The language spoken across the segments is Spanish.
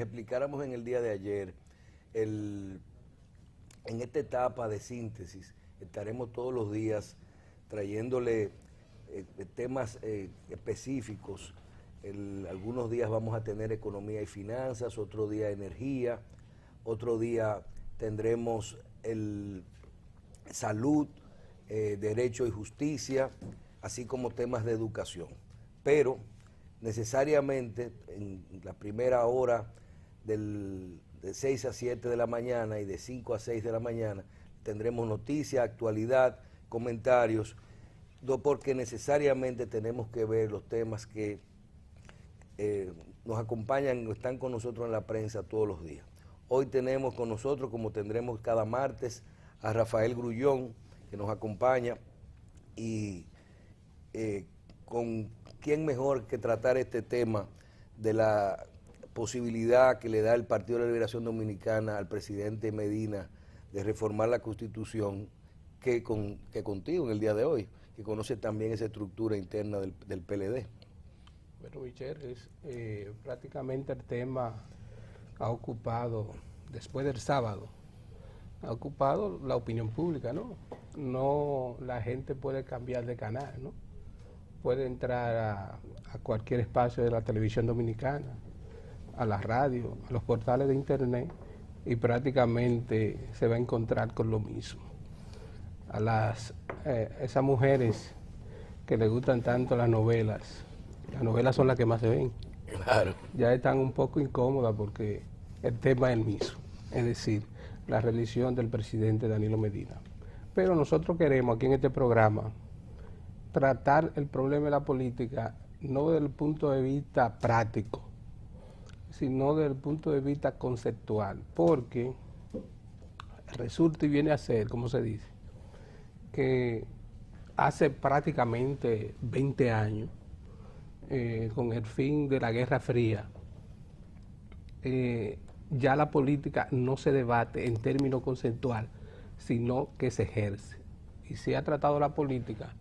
explicáramos en el día de ayer, en esta etapa de síntesis, estaremos todos los días trayéndole temas específicos. Algunos días vamos a tener economía y finanzas, otro día energía, otro día tendremos salud, derecho y justicia, así como temas de educación. Pero necesariamente en la primera hora de 6 a 7 de la mañana y de 5 a 6 de la mañana tendremos noticias, actualidad, comentarios, porque necesariamente tenemos que ver los temas que nos acompañan, están con nosotros en la prensa todos los días. Hoy tenemos con nosotros, como tendremos cada martes, a Rafael Grullón, que nos acompaña, y con quién mejor que tratar este tema de la posibilidad que le da el Partido de la Liberación Dominicana al presidente Medina de reformar la Constitución que contigo en el día de hoy, que conoce también esa estructura interna del PLD. Bueno, Michelle, prácticamente el tema ha ocupado, después del sábado, ha ocupado la opinión pública, ¿no? No, la gente puede cambiar de canal, ¿no? Puede entrar a cualquier espacio de la televisión dominicana, a la radio, a los portales de internet, y prácticamente se va a encontrar con lo mismo. A esas mujeres que les gustan tanto las novelas son las que más se ven. Claro. Ya están un poco incómodas porque el tema es el mismo, es decir, la reelección del presidente Danilo Medina. Pero nosotros queremos aquí en este programa tratar el problema de la política no desde el punto de vista práctico, sino desde el punto de vista conceptual, porque resulta y viene a ser, como se dice, que hace prácticamente 20 años, con el fin de la Guerra Fría, ya la política no se debate en términos conceptual, sino que se ejerce. Y se ha tratado la política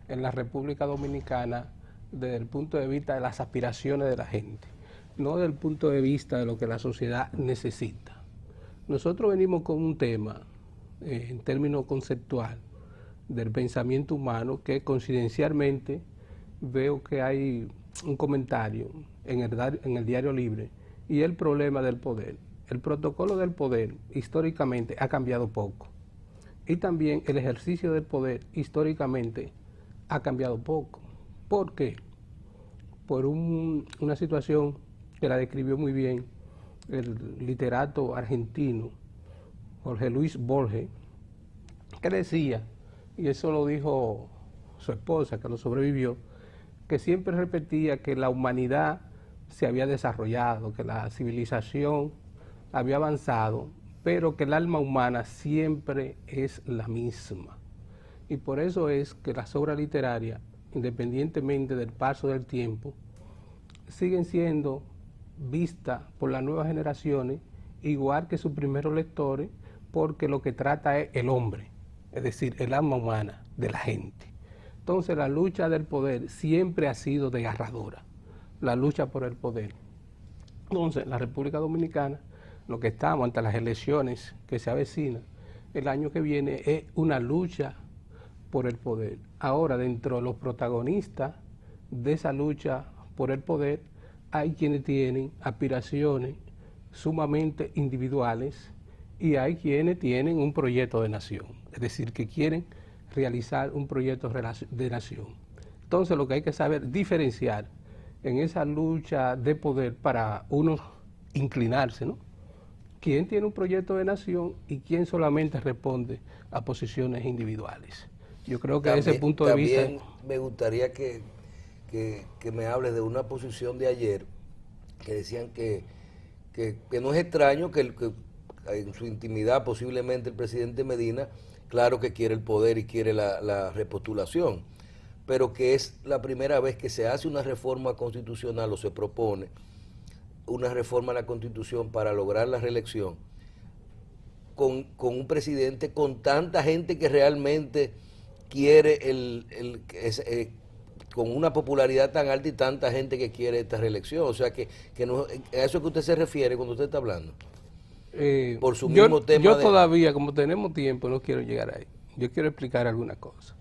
en la República Dominicana desde el punto de vista de las aspiraciones de la gente, no desde el punto de vista de lo que la sociedad necesita. Nosotros venimos con un tema, en términos conceptual, del pensamiento humano, que coincidencialmente veo que hay un comentario en el Diario Libre, y el problema del poder. El protocolo del poder históricamente ha cambiado poco, y también el ejercicio del poder históricamente ha cambiado poco. ¿Por qué? Por una situación que la describió muy bien el literato argentino Jorge Luis Borges, que decía, y eso lo dijo su esposa, que lo sobrevivió, que siempre repetía que la humanidad se había desarrollado, que la civilización había avanzado, pero que el alma humana siempre es la misma. Y por eso es que las obras literarias, independientemente del paso del tiempo, siguen siendo vistas por las nuevas generaciones igual que sus primeros lectores, porque lo que trata es el hombre, es decir, el alma humana de la gente. Entonces la lucha del poder siempre ha sido desgarradora, la lucha por el poder. Entonces la República Dominicana, lo que estamos ante las elecciones que se avecinan el año que viene, es una lucha por el poder. Ahora, dentro de los protagonistas de esa lucha por el poder, hay quienes tienen aspiraciones sumamente individuales y hay quienes tienen un proyecto de nación, es decir, que quieren realizar un proyecto de nación. Entonces lo que hay que saber diferenciar en esa lucha de poder para uno inclinarse, ¿no? ¿Quién tiene un proyecto de nación y quién solamente responde a posiciones individuales? Yo creo que desde ese punto de vista... También me gustaría que me hable de una posición de ayer, que decían que no es extraño que en su intimidad posiblemente el presidente Medina, claro que quiere el poder y quiere la repostulación, pero que es la primera vez que se hace una reforma constitucional o se propone una reforma a la Constitución para lograr la reelección con un presidente, con tanta gente que realmente quiere con una popularidad tan alta y tanta gente que quiere esta reelección. O sea que no, a eso que usted se refiere cuando usted está hablando. Por su mismo tema. Yo todavía, como tenemos tiempo, no quiero llegar ahí. Yo quiero explicar alguna cosa.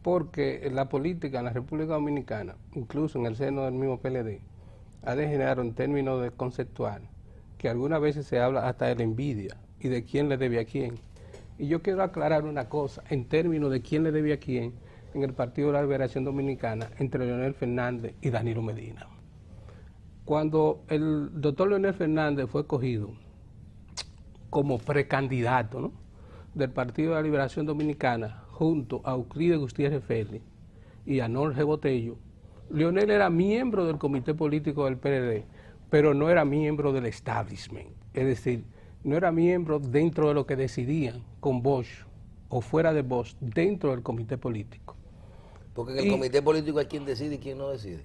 Porque la política en la República Dominicana, incluso en el seno del mismo PLD, ha degenerado en términos de conceptual, que algunas veces se habla hasta de la envidia y de quién le debe a quién. Y yo quiero aclarar una cosa, en términos de quién le debe a quién, en el Partido de la Liberación Dominicana, entre Leonel Fernández y Danilo Medina. Cuando el doctor Leonel Fernández fue escogido como precandidato, ¿no?, del Partido de la Liberación Dominicana, junto a Euclides Gutiérrez Félix y a Jorge Botello, Leonel era miembro del comité político del PLD, pero no era miembro del establishment, es decir, no era miembro dentro de lo que decidían con Bosch o fuera de Bosch dentro del comité político. Porque en el comité político hay quien decide y quien no decide.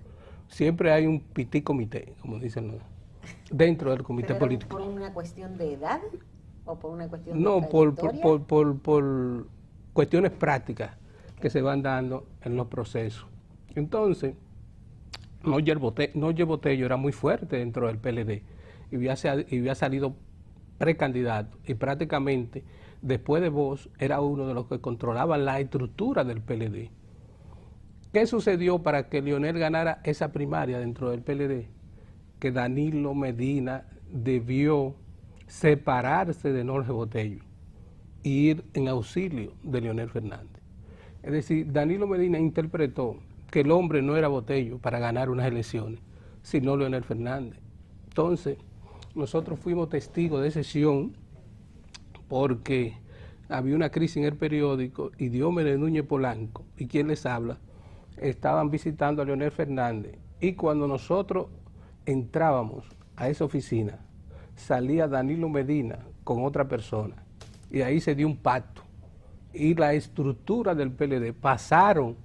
Siempre hay un petit comité, como dicen los, dentro del comité político. ¿Por una cuestión de edad o por una cuestión no, de por cuestiones prácticas que se van dando en los procesos. Entonces, Jorge Botello era muy fuerte dentro del PLD y había salido precandidato y prácticamente después de Bosch era uno de los que controlaba la estructura del PLD. ¿Qué sucedió para que Leonel ganara esa primaria dentro del PLD? Que Danilo Medina debió separarse de Jorge Botello e ir en auxilio de Leonel Fernández. Es decir, Danilo Medina interpretó que el hombre no era Botello para ganar unas elecciones, sino Leonel Fernández. Entonces, nosotros fuimos testigos de sesión porque había una crisis en el periódico y Diomedes Núñez Polanco y quien les habla estaban visitando a Leonel Fernández, y cuando nosotros entrábamos a esa oficina salía Danilo Medina con otra persona y ahí se dio un pacto y la estructura del PLD pasaron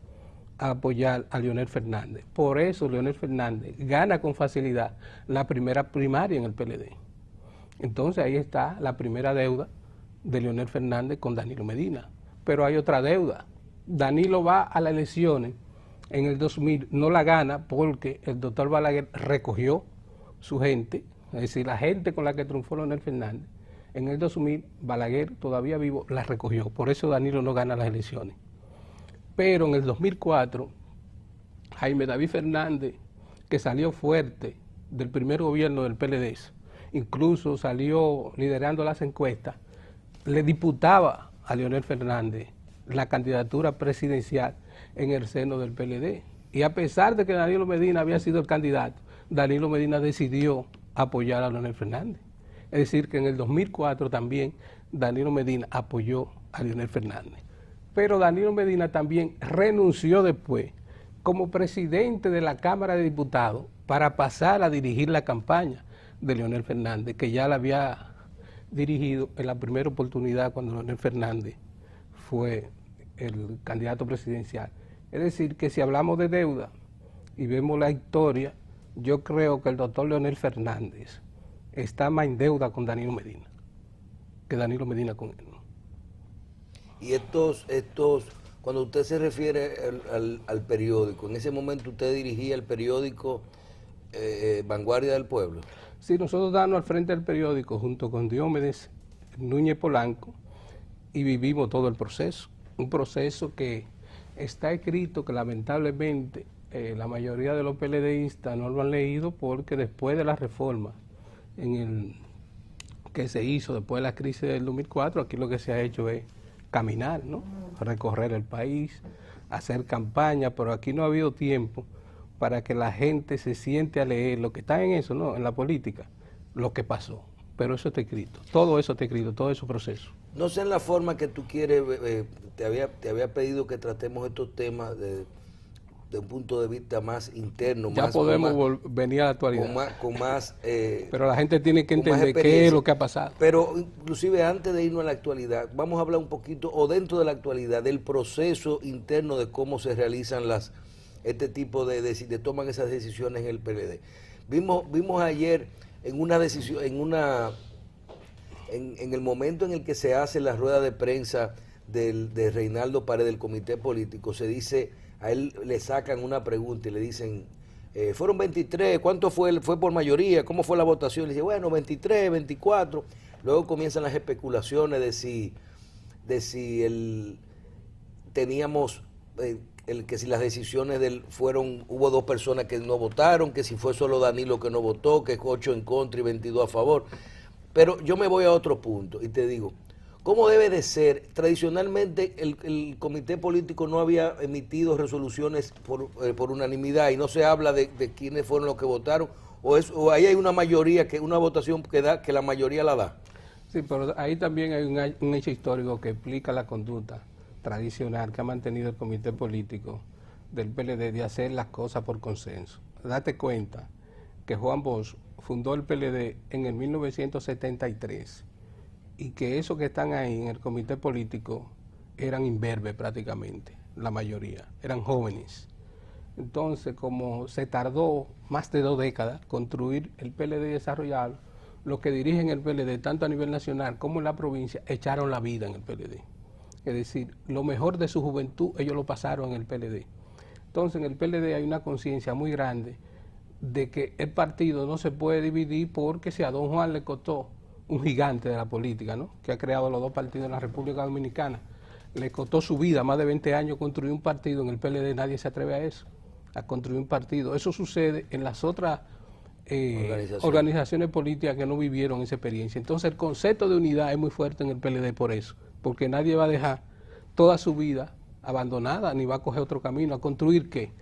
a apoyar a Leonel Fernández. Por eso Leonel Fernández gana con facilidad la primera primaria en el PLD. Entonces ahí está la primera deuda de Leonel Fernández con Danilo Medina. Pero hay otra deuda. Danilo va a las elecciones en el 2000, no la gana porque el doctor Balaguer recogió su gente, es decir, la gente con la que triunfó Leonel Fernández. En el 2000, Balaguer, todavía vivo, la recogió. Por eso Danilo no gana las elecciones. Pero en el 2004, Jaime David Fernández, que salió fuerte del primer gobierno del PLD, incluso salió liderando las encuestas, le diputaba a Leonel Fernández la candidatura presidencial en el seno del PLD. Y a pesar de que Danilo Medina había sido el candidato, Danilo Medina decidió apoyar a Leonel Fernández. Es decir, que en el 2004 también Danilo Medina apoyó a Leonel Fernández. Pero Danilo Medina también renunció después como presidente de la Cámara de Diputados para pasar a dirigir la campaña de Leonel Fernández, que ya la había dirigido en la primera oportunidad cuando Leonel Fernández fue el candidato presidencial. Es decir, que si hablamos de deuda y vemos la historia, yo creo que el doctor Leonel Fernández está más en deuda con Danilo Medina que Danilo Medina con él. Y cuando usted se refiere al periódico, en ese momento usted dirigía el periódico Vanguardia del Pueblo. Sí, nosotros estábamos al frente del periódico junto con Diomedes Núñez Polanco y vivimos todo el proceso. Un proceso que está escrito que lamentablemente la mayoría de los PLDistas no lo han leído porque después de la reforma que se hizo después de la crisis del 2004, aquí lo que se ha hecho es caminar, ¿no?, recorrer el país, hacer campaña, pero aquí no ha habido tiempo para que la gente se siente a leer lo que está en eso, ¿no?, en la política, lo que pasó. Pero eso está escrito, todo eso está escrito, todo ese proceso. No sé en la forma que tú quieres, te había pedido que tratemos estos temas de un punto de vista más interno. Ya más, podemos venir a la actualidad. Con más pero la gente tiene que entender qué es lo que ha pasado. Pero inclusive antes de irnos a la actualidad, vamos a hablar un poquito, o dentro de la actualidad, del proceso interno de cómo se realizan este tipo de toman esas decisiones en el PLD. Vimos ayer en una decisión, en el momento en el que se hace la rueda de prensa de Reinaldo Paredes del comité político, se dice a él le sacan una pregunta y le dicen, fueron 23, ¿cuánto fue por mayoría? ¿Cómo fue la votación? Le dice, bueno, 23, 24. Luego comienzan las especulaciones de si teníamos, que si las decisiones hubo 2 personas que no votaron, que si fue solo Danilo que no votó, que 8 en contra y 22 a favor. Pero yo me voy a otro punto y te digo, ¿cómo debe de ser? Tradicionalmente el comité político no había emitido resoluciones por unanimidad y no se habla de quiénes fueron los que votaron, o ahí hay una mayoría, una votación que la mayoría la da. Sí, pero ahí también hay un hecho histórico que explica la conducta tradicional que ha mantenido el comité político del PLD de hacer las cosas por consenso. Date cuenta que Juan Bosch fundó el PLD en el 1973 y que esos que están ahí en el comité político eran imberbes prácticamente, la mayoría, eran jóvenes. Entonces, como se tardó más de 2 décadas construir el PLD y desarrollarlo, los que dirigen el PLD, tanto a nivel nacional como en la provincia, echaron la vida en el PLD. Es decir, lo mejor de su juventud ellos lo pasaron en el PLD. Entonces, en el PLD hay una conciencia muy grande de que el partido no se puede dividir porque si a don Juan le costó, un gigante de la política, ¿no?, que ha creado los 2 partidos en la República Dominicana, le costó su vida, más de 20 años, construir un partido. En el PLD nadie se atreve a eso, a construir un partido. Eso sucede en las otras organizaciones políticas que no vivieron esa experiencia. Entonces el concepto de unidad es muy fuerte en el PLD por eso, porque nadie va a dejar toda su vida abandonada, ni va a coger otro camino. ¿A construir qué?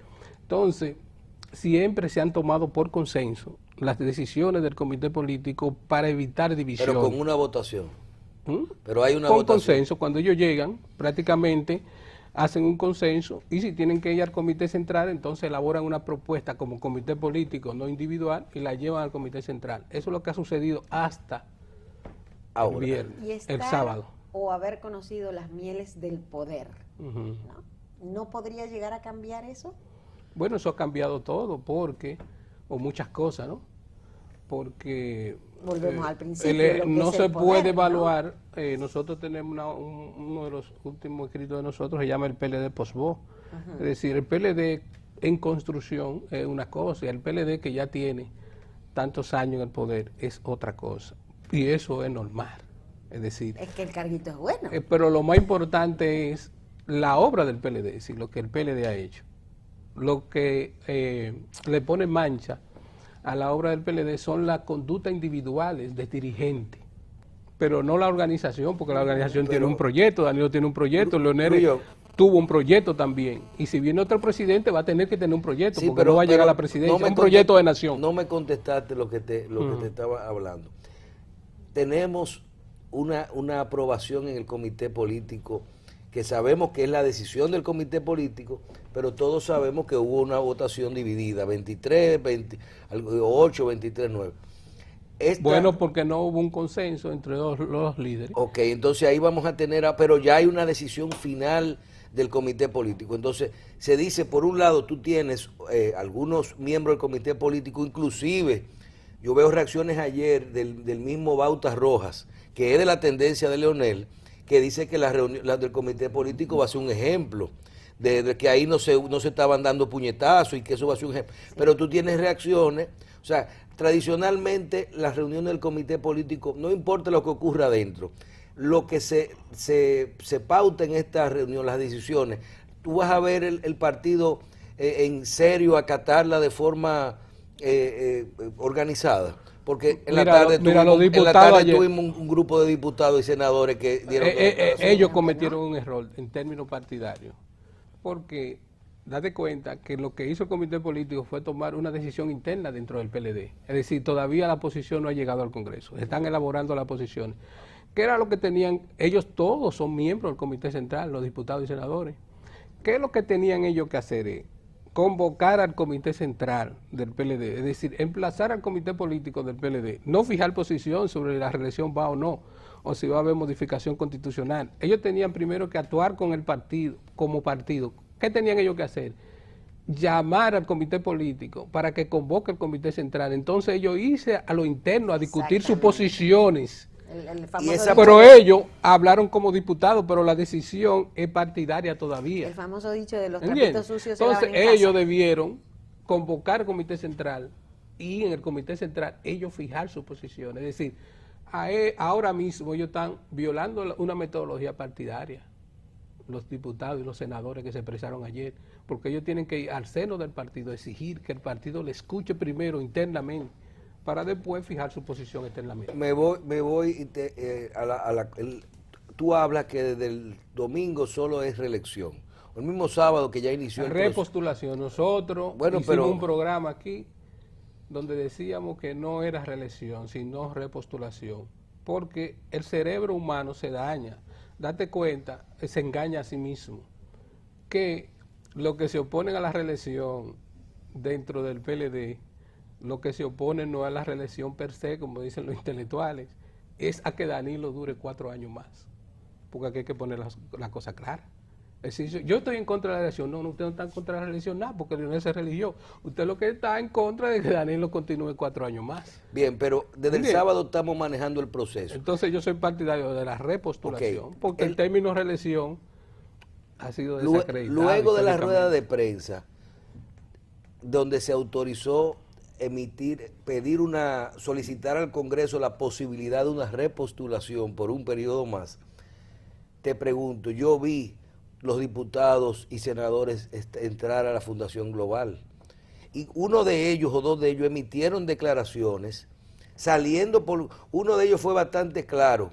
Entonces, siempre se han tomado por consenso las decisiones del comité político para evitar divisiones. Pero con una votación. Pero hay una votación. Con consenso, cuando ellos llegan, prácticamente hacen un consenso, y si tienen que ir al comité central, entonces elaboran una propuesta como comité político, no individual, y la llevan al comité central. Eso es lo que ha sucedido hasta el viernes, el sábado. O haber conocido las mieles del poder. ¿No podría llegar a cambiar eso? Bueno, eso ha cambiado todo, o muchas cosas, ¿no? Porque volvemos al principio, no se puede evaluar, ¿no? Nosotros tenemos uno de los últimos escritos de nosotros, se llama el PLD post-Bosch. Es decir, el PLD en construcción es una cosa, y el PLD que ya tiene tantos años en el poder es otra cosa, y eso es normal. Es decir, es que el carguito es bueno. Pero lo más importante es la obra del PLD, es decir, lo que el PLD ha hecho. Lo que le pone mancha a la obra del PLD son las conductas individuales de dirigentes, pero no la organización, porque la organización tiene un proyecto, Danilo tiene un proyecto, Leonel tuvo un proyecto también, y si viene otro presidente va a tener que tener un proyecto, porque no va a llegar a la presidencia, un proyecto de nación. No me contestaste lo que te estaba hablando. Tenemos una aprobación en el comité político, que sabemos que es la decisión del comité político, pero todos sabemos que hubo una votación dividida, 23, 8, 23, 9. Bueno, porque no hubo un consenso entre los líderes. Ok, entonces ahí vamos a tener, pero ya hay una decisión final del comité político. Entonces se dice, por un lado, tú tienes algunos miembros del comité político, inclusive yo veo reacciones ayer del mismo Bautas Rojas, que es de la tendencia de Leonel, que dice que la del comité político va a ser un ejemplo, de que ahí no se estaban dando puñetazos y que eso va a ser un ejemplo. Sí. Pero tú tienes reacciones, o sea, tradicionalmente las reuniones del comité político, no importa lo que ocurra adentro, lo que se pauta en esta reunión, las decisiones, tú vas a ver el partido en serio acatarla de forma organizada. Porque en la tarde tuvimos un grupo de diputados y senadores que dieron... ellos cometieron un error en términos partidarios, porque date cuenta que lo que hizo el comité político fue tomar una decisión interna dentro del PLD. Es decir, todavía la posición no ha llegado al Congreso, están elaborando las posiciones. ¿Qué era lo que tenían? Ellos todos son miembros del comité central, los diputados y senadores. ¿Qué es lo que tenían ellos que hacer? Convocar al comité central del PLD, es decir, emplazar al comité político del PLD, no fijar posición sobre la reelección va o no, o si va a haber modificación constitucional. Ellos tenían primero que actuar con el partido, como partido. ¿Qué tenían ellos que hacer? Llamar al comité político para que convoque el comité central. Entonces ellos irse a lo interno a discutir sus posiciones El Y famoso esa- Pero ellos hablaron como diputados, pero la decisión es partidaria todavía. el famoso dicho de los ¿Entiendes? trapitos sucios se Entonces lavan en ellos casa. debieron convocar al comité central y en el comité central ellos fijar su posición. Es decir, ahora mismo ellos están violando una metodología partidaria, los diputados y los senadores que se expresaron ayer, porque ellos tienen que ir al seno del partido, exigir que el partido le escuche primero internamente para después fijar su posición externamente. Me voy y tú hablas que desde el domingo solo es reelección. El mismo sábado que ya inició el proceso. Repostulación. Nosotros Bueno, hicimos pero- un programa aquí donde decíamos que no era reelección, sino repostulación, porque el cerebro humano se daña. Date cuenta, se engaña a sí mismo, que los que se oponen a la reelección dentro del PLD, lo que se oponen no es a la reelección per se, como dicen los intelectuales, es a que Danilo dure 4 años más, porque aquí hay que poner la cosa clara. Es decir, yo estoy en contra de la reelección. No, usted no está en contra de la reelección, nada, porque Leonel se religió. Usted lo que está en contra de que Danilo continúe 4 años más. Bien, pero desde el Bien. sábado estamos manejando el proceso. Entonces yo soy partidario de la repostulación, Ok. porque el término reelección ha sido desacreditado. Luego de la históricamente. rueda de prensa, donde se autorizó solicitar al Congreso la posibilidad de una repostulación por un periodo más, te pregunto, yo vi los diputados y senadores entrar a la Fundación Global y uno de ellos o dos de ellos emitieron declaraciones uno de ellos fue bastante claro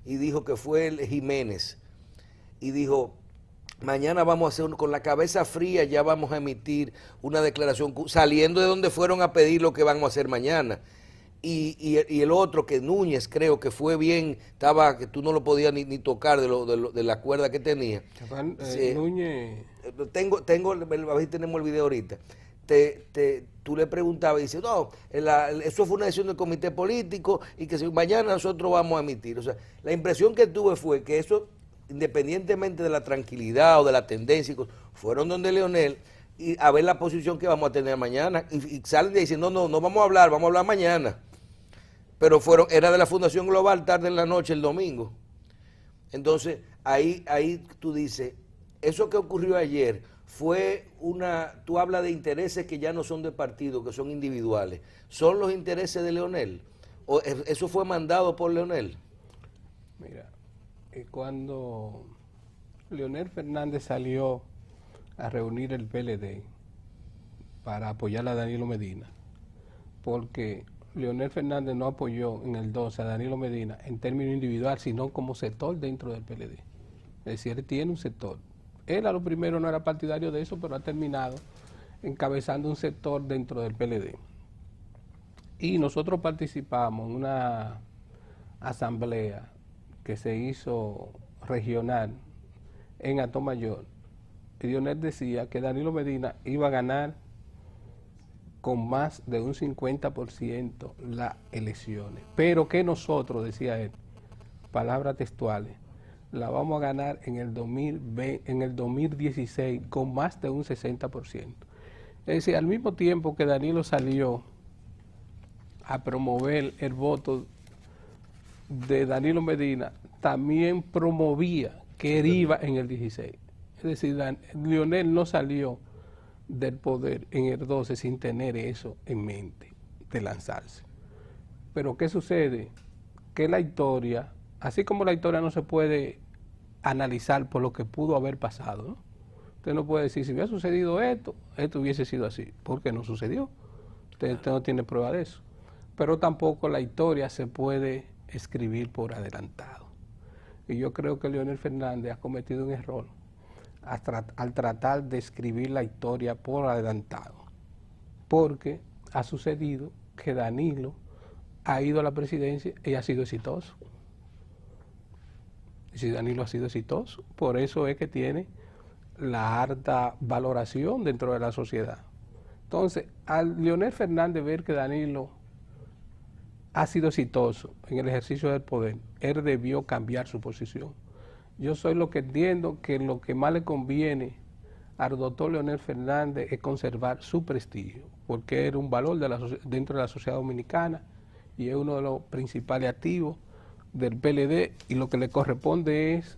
y dijo que fue el Jiménez y dijo: mañana vamos a hacer con la cabeza fría, ya vamos a emitir una declaración saliendo de donde fueron a pedir lo que van a hacer mañana. Y el otro, que Núñez, creo que fue bien, que tú no lo podías ni tocar de la cuerda que tenía. Sí. Núñez. A ver si tenemos el video ahorita. Tú le preguntabas y dices: no, eso fue una decisión del comité político y que mañana nosotros vamos a emitir. O sea, la impresión que tuve fue que eso, independientemente de la tranquilidad o de la tendencia, fueron donde Leonel y a ver la posición que vamos a tener mañana y salen diciendo: no vamos a hablar mañana. Pero era de la Fundación Global tarde en la noche el domingo. Entonces ahí tú dices, eso que ocurrió ayer tú hablas de intereses que ya no son de partido, que son individuales. ¿Son los intereses de Leonel? ¿O eso fue mandado por Leonel? Mira, cuando Leonel Fernández salió a reunir el PLD para apoyar a Danilo Medina, porque Leonel Fernández no apoyó en el 12 a Danilo Medina en términos individual, sino como sector dentro del PLD. Es decir, él tiene un sector. Él a lo primero no era partidario de eso, pero ha terminado encabezando un sector dentro del PLD. Y nosotros participamos en una asamblea que se hizo regional en Atomayor. Y Leonel decía que Danilo Medina iba a ganar con más de un 50% las elecciones, pero que nosotros, decía él, palabras textuales, la vamos a ganar en el 2016 con más de un 60%. Es decir, al mismo tiempo que Danilo salió a promover el voto de Danilo Medina, también promovía que él iba en el 16. Es decir, Leonel no salió del poder en el 12 sin tener eso en mente, de lanzarse. Pero ¿qué sucede? Que la historia, así como la historia no se puede analizar por lo que pudo haber pasado, ¿no? Usted no puede decir, si hubiera sucedido esto hubiese sido así, porque no sucedió. Usted no tiene prueba de eso. Pero tampoco la historia se puede escribir por adelantado. Y yo creo que Leonel Fernández ha cometido un error al tratar de escribir la historia por adelantado, porque ha sucedido que Danilo ha ido a la presidencia y ha sido exitoso. Y si Danilo ha sido exitoso, por eso es que tiene la alta valoración dentro de la sociedad. Entonces, al Leonel Fernández ver que Danilo ha sido exitoso en el ejercicio del poder, él debió cambiar su posición. Yo soy lo que entiendo que lo que más le conviene al doctor Leonel Fernández es conservar su prestigio, porque era un valor dentro de la sociedad dominicana y es uno de los principales activos del PLD y lo que le corresponde es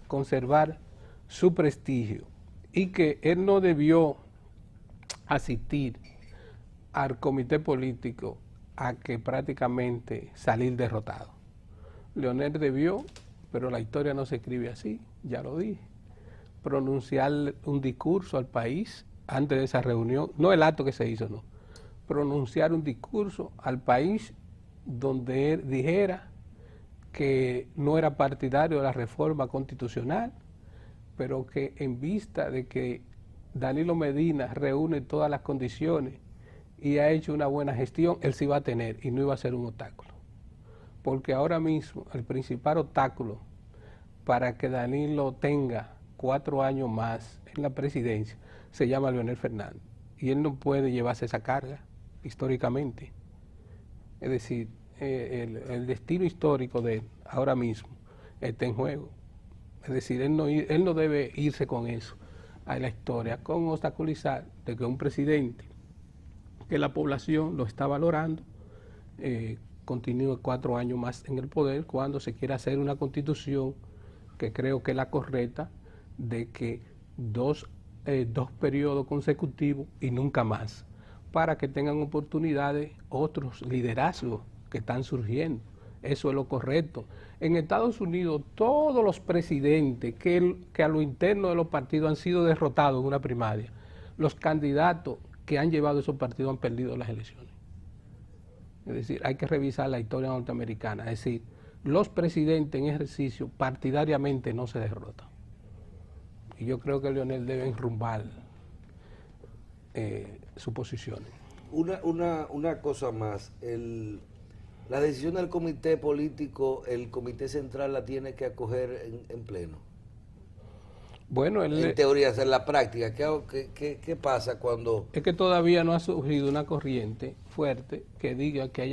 conservar su prestigio y que él no debió asistir al comité político a que prácticamente salir derrotado. Leonel debió, pero la historia no se escribe así, ya lo dije, pronunciar un discurso al país antes de esa reunión, no el acto que se hizo, no, pronunciar un discurso al país donde él dijera que no era partidario de la reforma constitucional, pero que en vista de que Danilo Medina reúne todas las condiciones y ha hecho una buena gestión, él sí va a tener y no iba a ser un obstáculo. Porque ahora mismo el principal obstáculo para que Danilo tenga 4 años más en la presidencia se llama Leonel Fernández. Y él no puede llevarse esa carga históricamente. Es decir, el destino histórico de él ahora mismo está en juego. Es decir, él no debe irse con eso a la historia, con obstaculizar de que un presidente que la población lo está valorando continúe 4 años más en el poder cuando se quiera hacer una constitución que creo que es la correcta, de que dos periodos consecutivos y nunca más, para que tengan oportunidades otros liderazgos que están surgiendo. Eso es lo correcto. En Estados Unidos, todos los presidentes que a lo interno de los partidos han sido derrotados en una primaria, los candidatos que han llevado esos partidos han perdido las elecciones. Es decir, hay que revisar la historia norteamericana. Es decir, los presidentes en ejercicio partidariamente no se derrotan. Y yo creo que Leonel debe enrumbar sus posiciones. Una cosa más, la decisión del comité político, el comité central la tiene que acoger en pleno. Bueno, en teoría, en la práctica, ¿qué pasa cuando...? Es que todavía no ha surgido una corriente fuerte que diga que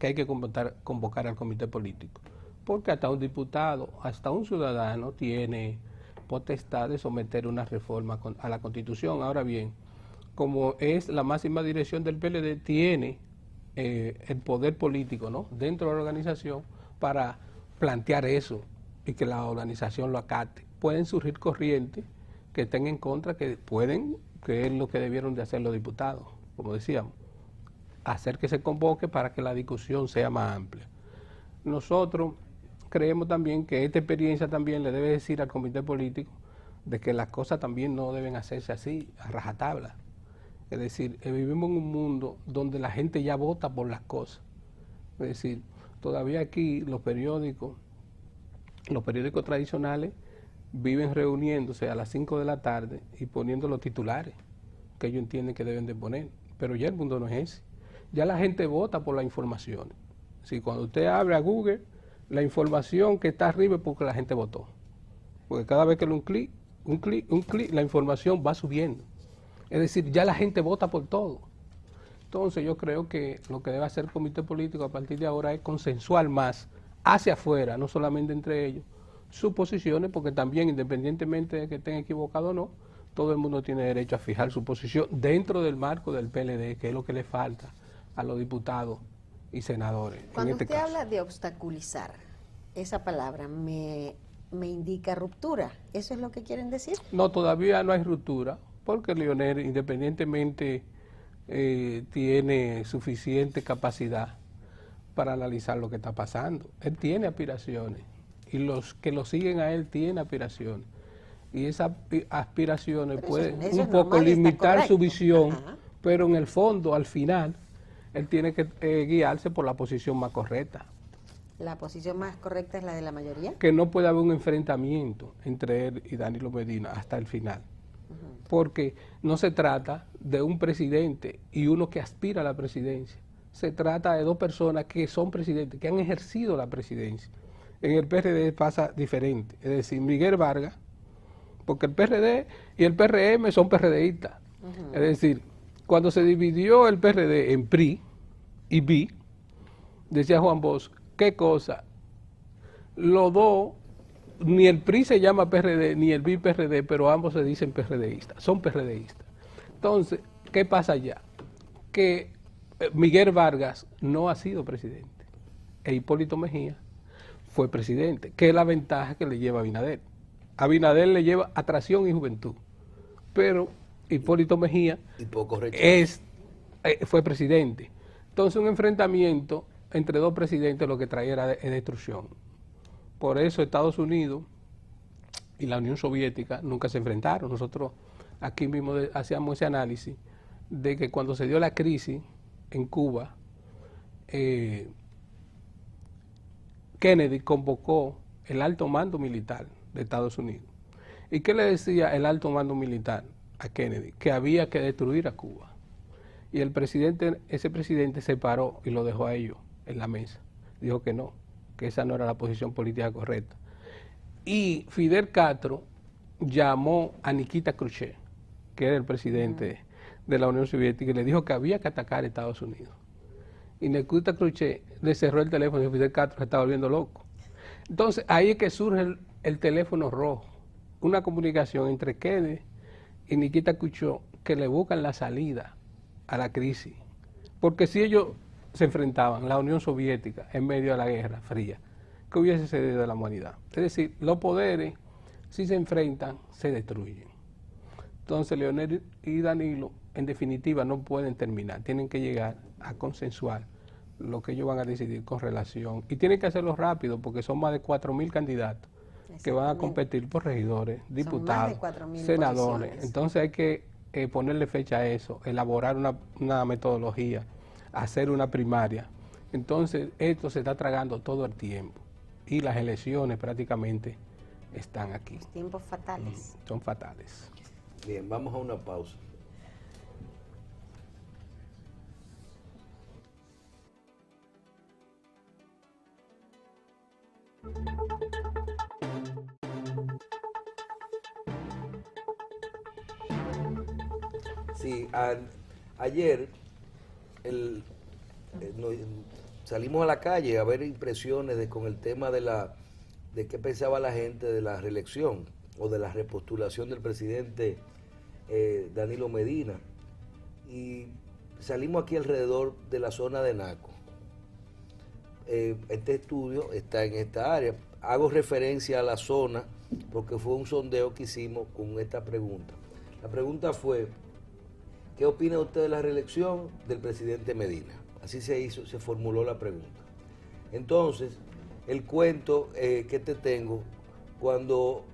hay que convocar al comité político. Porque hasta un diputado, hasta un ciudadano tiene potestad de someter una reforma a la Constitución. Ahora bien, como es la máxima dirección del PLD, tiene el poder político, ¿no?, dentro de la organización para plantear eso y que la organización lo acate. Pueden surgir corrientes que estén en contra, que es lo que debieron de hacer los diputados, como decíamos, hacer que se convoque para que la discusión sea más amplia. Nosotros creemos también que esta experiencia también le debe decir al comité político de que las cosas también no deben hacerse así, a rajatabla. Es decir, vivimos en un mundo donde la gente ya vota por las cosas. Es decir, todavía aquí los periódicos tradicionales viven reuniéndose a las 5 de la tarde y poniendo los titulares que ellos entienden que deben de poner. Pero ya el mundo no es ese. Ya la gente vota por las informaciones. Si cuando usted abre a Google, la información que está arriba es porque la gente votó. Porque cada vez que un clic, la información va subiendo. Es decir, ya la gente vota por todo. Entonces yo creo que lo que debe hacer el comité político a partir de ahora es consensuar más hacia afuera, no solamente entre ellos, sus posiciones, porque también, independientemente de que estén equivocados o no, todo el mundo tiene derecho a fijar su posición dentro del marco del PLD, que es lo que le falta a los diputados y senadores. Cuando usted habla de obstaculizar, esa palabra me indica ruptura. ¿Eso es lo que quieren decir? No, todavía no hay ruptura, porque Leonel, independientemente, tiene suficiente capacidad para analizar lo que está pasando. Él tiene aspiraciones. Y los que lo siguen a él tienen aspiraciones. Y esas aspiraciones pueden un poco limitar su visión, pero en el fondo, al final, él tiene que guiarse por la posición más correcta. ¿La posición más correcta es la de la mayoría? Que no puede haber un enfrentamiento entre él y Danilo Medina hasta el final. Porque no se trata de un presidente y uno que aspira a la presidencia. Se trata de dos personas que son presidentes, que han ejercido la presidencia. En el PRD pasa diferente, es decir, Miguel Vargas, porque el PRD y el PRM son PRDistas. Es decir, cuando se dividió el PRD en PRI y BI, decía Juan Bosch, ¿qué cosa? Los dos, ni el PRI se llama PRD, ni el BI PRD, pero ambos se dicen PRDistas, son PRDistas. Entonces, ¿qué pasa allá? Que Miguel Vargas no ha sido presidente, e Hipólito Mejía fue presidente, que es la ventaja que le lleva a Abinader. Abinader le lleva atracción y juventud, pero Hipólito Mejía y poco rechazo. Fue presidente. Entonces un enfrentamiento entre dos presidentes lo que traía era destrucción. Por eso Estados Unidos y la Unión Soviética nunca se enfrentaron. Nosotros aquí mismo hacíamos ese análisis de que cuando se dio la crisis en Cuba, Kennedy convocó el alto mando militar de Estados Unidos. ¿Y qué le decía el alto mando militar a Kennedy? Que había que destruir a Cuba. Y ese presidente se paró y lo dejó a ellos en la mesa. Dijo que no, que esa no era la posición política correcta. Y Fidel Castro llamó a Nikita Khrushchev, que era el presidente de la Unión Soviética, y le dijo que había que atacar a Estados Unidos. Y Nikita Khrushchev le cerró el teléfono y Fidel Castro se estaba volviendo loco. Entonces ahí es que surge el teléfono rojo, una comunicación entre Kennedy y Nikita Khrushchev que le buscan la salida a la crisis. Porque si ellos se enfrentaban, la Unión Soviética, en medio de la Guerra Fría, ¿qué hubiese sucedido de la humanidad? Es decir, los poderes, si se enfrentan, se destruyen. Entonces Leonel y Danilo, en definitiva, no pueden terminar. Tienen que llegar a consensuar lo que ellos van a decidir con relación. Y tienen que hacerlo rápido, porque son más de 4.000 candidatos que van a competir por regidores, diputados, senadores. Posiciones. Entonces hay que ponerle fecha a eso, elaborar una metodología, hacer una primaria. Entonces esto se está tragando todo el tiempo y las elecciones prácticamente están aquí. Los tiempos fatales. Son fatales. Bien, vamos a una pausa. Sí, ayer salimos a la calle a ver impresiones con el tema de qué pensaba la gente de la reelección o de la repostulación del presidente Danilo Medina. Y salimos aquí alrededor de la zona de Naco. Este estudio está en esta área. Hago referencia a la zona porque fue un sondeo que hicimos con esta pregunta. La pregunta fue: ¿qué opina usted de la reelección del presidente Medina? Así se formuló la pregunta. Entonces, el cuento que te tengo, cuando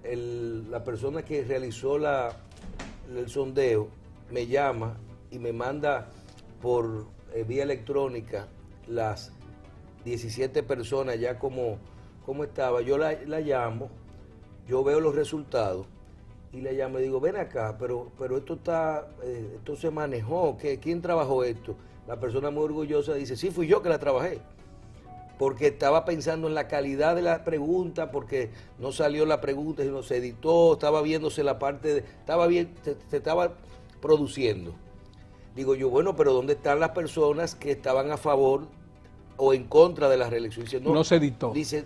la persona que realizó el sondeo me llama y me manda por vía electrónica las 17 personas ya como estaba, yo la llamo, yo veo los resultados y le llamo y digo, ven acá, pero esto se manejó, ¿quién trabajó esto? La persona muy orgullosa dice, sí, fui yo que la trabajé, porque estaba pensando en la calidad de la pregunta, porque no salió la pregunta, sino se editó, estaba viéndose la parte, estaba bien, se estaba produciendo. Digo yo, bueno, pero ¿dónde están las personas que estaban a favor o en contra de la reelección? Dice, no se editó. Dice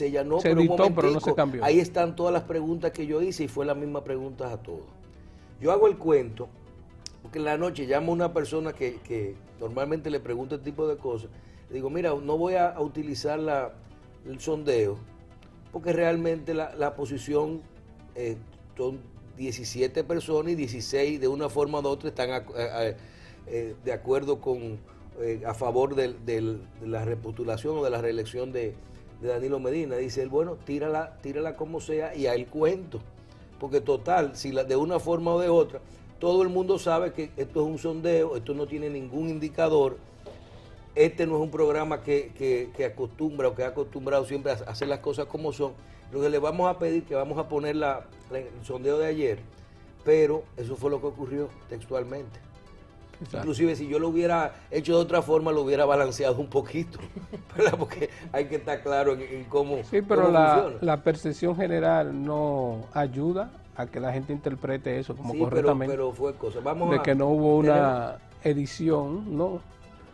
ella, no, se pero editó, un pero no se cambió. Ahí están todas las preguntas que yo hice y fue la misma pregunta a todos. Yo hago el cuento, porque en la noche llamo a una persona que normalmente le pregunto este tipo de cosas. Le digo, mira, no voy a utilizar el sondeo, porque realmente la posición son 17 personas y 16 de una forma o de otra están de acuerdo a favor de la repostulación o de la reelección de Danilo Medina. Dice él, bueno, tírala como sea y a él cuento, porque total, si de una forma o de otra, todo el mundo sabe que esto es un sondeo, esto no tiene ningún indicador, este no es un programa que acostumbra o que ha acostumbrado siempre a hacer las cosas como son. Lo que le vamos a pedir, que vamos a poner el sondeo de ayer, pero eso fue lo que ocurrió textualmente. Exacto. Inclusive si yo lo hubiera hecho de otra forma, lo hubiera balanceado un poquito, ¿verdad? Porque hay que estar claro en cómo sí, pero cómo funciona. La percepción general no ayuda a que la gente interprete eso como correctamente. Pero fue cosa. Que no hubo una edición, ¿no?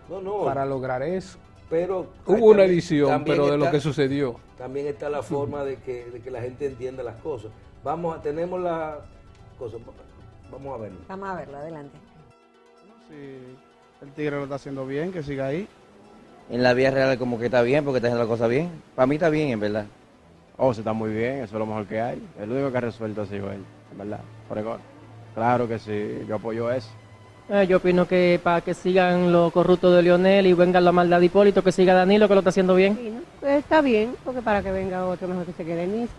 No. Para lograr eso. Pero hubo una edición, pero de lo que sucedió. También está la forma de que la gente entienda las cosas. Tenemos la cosa. Vamos a verlo. Vamos a verlo, adelante. Sí, el Tigre lo está haciendo bien, que siga ahí. en la vida real como que está bien, porque está haciendo la cosa bien. Para mí está bien, en verdad. Oh, se está muy bien, eso es lo mejor que hay. El único que ha resuelto ha sido él, en verdad. Oregón. Claro que sí, yo apoyo eso. Yo opino que para que sigan los corruptos de Leonel y venga la maldad de Hipólito, que siga Danilo, que lo está haciendo bien. Sí, ¿no? Pues está bien, porque para que venga otro mejor que se quede en ese.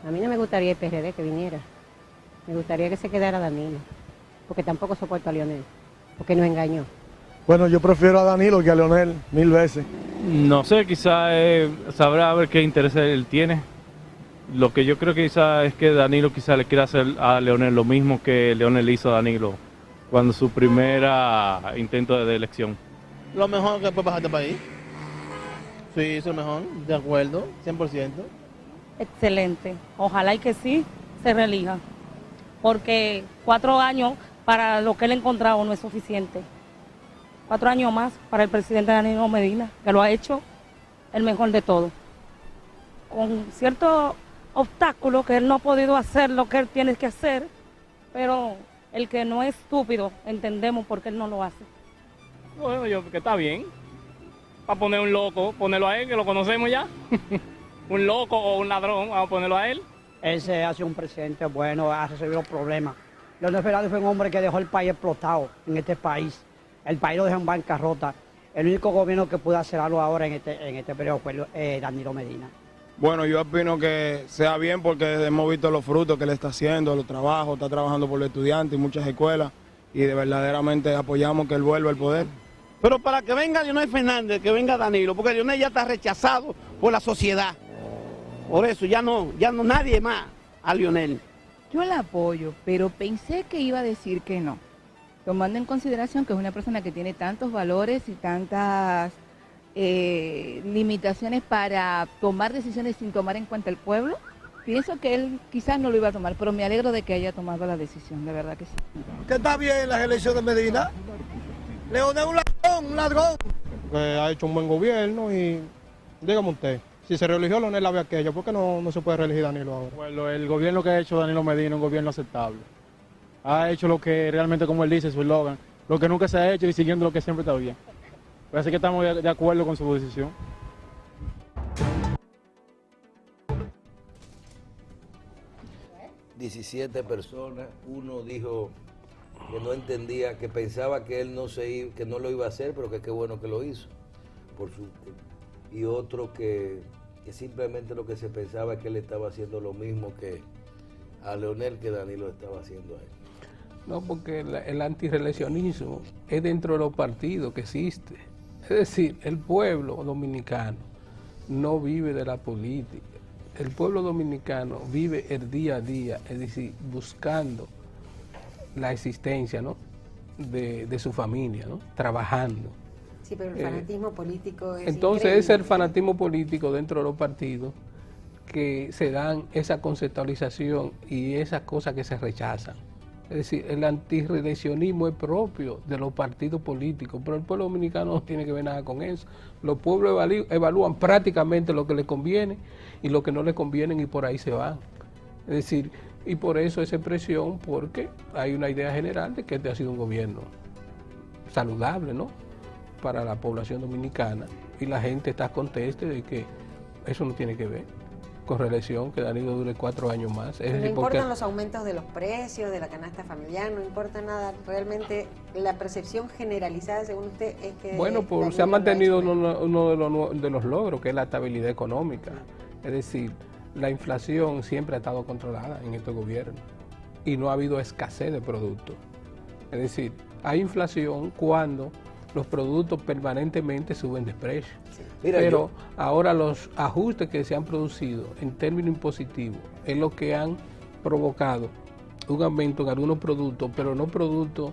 A mí no me gustaría el PRD que viniera. Me gustaría que se quedara Danilo, porque tampoco soporto a Leonel, porque nos engañó. Bueno, yo prefiero a Danilo que a Leonel 1000 veces. No sé, quizá sabrá a ver qué interés él tiene. Lo que yo creo que quizá es que Danilo quizá le quiera hacer a Leonel lo mismo que Leonel hizo a Danilo cuando su primera intento de elección. Lo mejor que puede pasar este país. Sí, es lo mejor, de acuerdo, 100%. Excelente. Ojalá y que sí se reelija, porque 4 años para lo que él ha encontrado no es suficiente. 4 años más para el presidente Danilo Medina, que lo ha hecho el mejor de todo. Con ciertos obstáculos que él no ha podido hacer lo que él tiene que hacer, pero el que no es estúpido, entendemos por qué él no lo hace. Bueno, yo creo que está bien. Para poner un loco, ponerlo a él, que lo conocemos ya. Un loco o un ladrón, vamos a ponerlo a él. Él se hace un presidente bueno, ha resolvido los problemas. Leonel Fernández fue un hombre que dejó el país explotado en este país. El país lo dejó en bancarrota. El único gobierno que pudo hacer algo ahora en este periodo fue Danilo Medina. Bueno, yo opino que sea bien porque hemos visto los frutos que él está haciendo, los trabajos, está trabajando por los estudiantes y muchas escuelas y de verdaderamente apoyamos que él vuelva al poder. Pero para que venga Leonel Fernández, que venga Danilo, porque Leonel ya está rechazado por la sociedad. Por eso ya no nadie más a Leonel. Yo la apoyo, pero pensé que iba a decir que no, tomando en consideración que es una persona que tiene tantos valores y tantas limitaciones para tomar decisiones sin tomar en cuenta el pueblo. Pienso que él quizás no lo iba a tomar, pero me alegro de que haya tomado la decisión, de verdad que sí. Que está bien las elecciones de Medina. Leonel es un ladrón. Ha hecho un buen gobierno y, dígame usted, si se reeligió Leonel la ve aquella, ¿por qué no se puede reelegir Danilo ahora? Bueno, el gobierno que ha hecho Danilo Medina es un gobierno aceptable. Ha hecho lo que realmente, como él dice, su eslogan, lo que nunca se ha hecho y siguiendo lo que siempre está bien. Así que estamos de acuerdo con su decisión. ...17 personas, uno dijo que no entendía, que pensaba que él que no lo iba a hacer, pero que qué bueno que lo hizo. Y otro que simplemente lo que se pensaba es que él estaba haciendo lo mismo que a Leonel que Danilo estaba haciendo a él. No, porque el antirreeleccionismo es dentro de los partidos que existe. Es decir, el pueblo dominicano no vive de la política. El pueblo dominicano vive el día a día, es decir, buscando la existencia, ¿no?, de su familia, ¿no?, trabajando. Sí, pero el fanatismo político es entonces increíble. es el fanatismo político dentro de los partidos que se dan esa conceptualización y esas cosas que se rechazan. Es decir, el antirreeleccionismo es propio de los partidos políticos, pero el pueblo dominicano no tiene que ver nada con eso. Los pueblos evalúan prácticamente lo que les conviene y lo que no les conviene y por ahí se van. Es decir, y por eso esa presión, porque hay una idea general de que este ha sido un gobierno saludable, ¿no?, para la población dominicana, y la gente está contesta de que eso no tiene que ver con reelección, que Danilo dure 4 años más. Es No decir, importan los aumentos de los precios, de la canasta familiar, no importa nada. Realmente la percepción generalizada, según usted, es que... Bueno, pues se ha mantenido uno de los logros, que es la estabilidad económica. Es decir, la inflación siempre ha estado controlada en este gobierno y no ha habido escasez de productos. Es decir, hay inflación cuando los productos permanentemente suben de precio. Sí. Pero ahora los ajustes que se han producido en términos impositivos es lo que han provocado un aumento en algunos productos, pero no productos,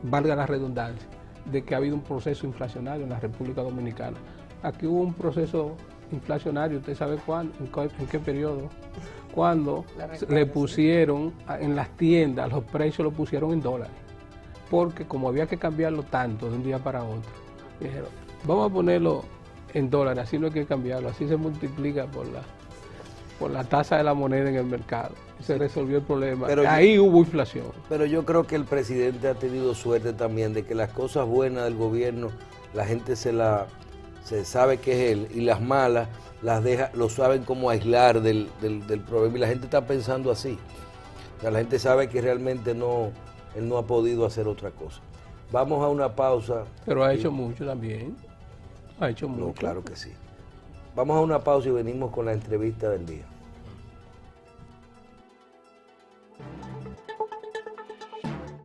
valga la redundancia, de que ha habido un proceso inflacionario en la República Dominicana. Aquí hubo un proceso inflacionario, ¿usted sabe cuándo? ¿En qué periodo? Cuando le pusieron en las tiendas, los precios los pusieron en dólares, porque como había que cambiarlo tanto de un día para otro, dijeron, vamos a ponerlo en dólares, así no hay que cambiarlo, así se multiplica por la tasa de la moneda en el mercado. Y se resolvió el problema. Pero ahí hubo inflación. Pero yo creo que el presidente ha tenido suerte también de que las cosas buenas del gobierno la gente se sabe que es él, y las malas lo saben cómo aislar del problema, y la gente está pensando así. O sea, la gente sabe que realmente él no ha podido hacer otra cosa. Vamos a una pausa. Pero ha hecho mucho también. Ha hecho mucho. No, claro que sí. Vamos a una pausa y venimos con la entrevista del día.